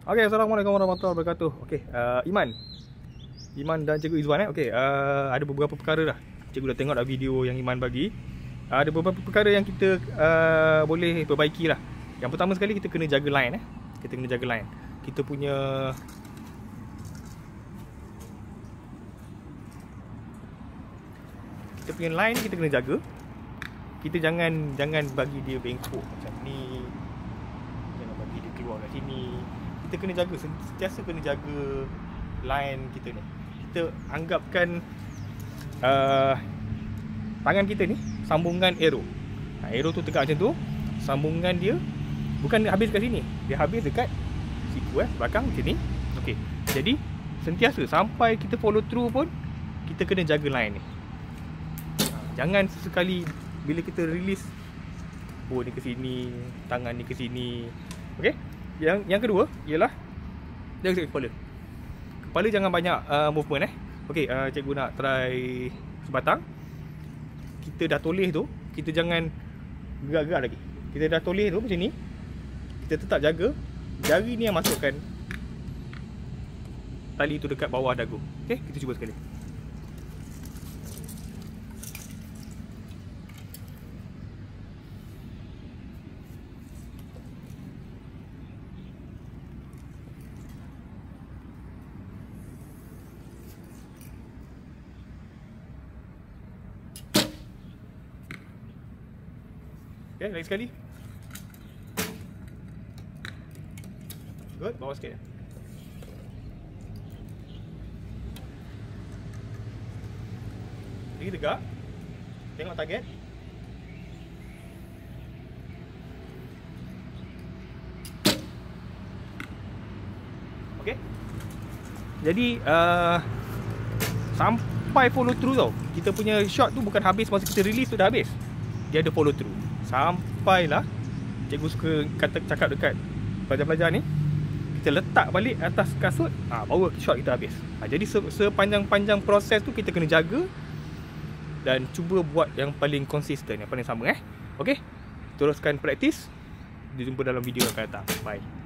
Okay, Assalamualaikum warahmatullahi wabarakatuh. Okay, Iman dan Cikgu Izwan Okay, ada beberapa perkara dah. Cikgu dah tengok dah video yang Iman bagi. Ada beberapa perkara yang kita boleh perbaiki lah. Yang pertama sekali kita kena jaga line Kita kena jaga line. Kita punya line kita kena jaga. Kita jangan bagi dia bengkok macam ni. Jangan bagi dia keluar kat sini. Kita kena jaga, sentiasa kena jaga line kita ni. Kita anggapkan tangan kita ni sambungan arrow. Arrow tu tegak macam tu. Sambungan dia bukan habis kat sini. Dia habis dekat siku belakang macam ni. Okey. Jadi sentiasa sampai kita follow through pun kita kena jaga line ni. Jangan sesekali bila kita release ni ke sini, tangan ni ke sini. Okey. Yang kedua ialah jaga kepala. Kepala jangan banyak movement Okey, cikgu nak try sebatang. Kita dah toleh tu, kita jangan gerak-gerak lagi. Kita dah toleh tu macam ni. Kita tetap jaga jari ni yang masukkan tali tu dekat bawah dagu. Okey, kita cuba sekali. Okay, lagi sekali. Good, bawa sikit. Lagi tegak. Tengok target. Okay. Jadi sampai follow through tau. Kita punya shot tu bukan habis masa kita release tu dah habis. Dia ada follow through. Sampailah cikgu suka cakap dekat pelajar-pelajar ni, kita letak balik atas kasut, baru shot kita habis. Jadi sepanjang-panjang proses tu kita kena jaga dan cuba buat yang paling konsisten, yang paling sama. Okey, teruskan praktis. Jumpa dalam video yang akan datang. Bye.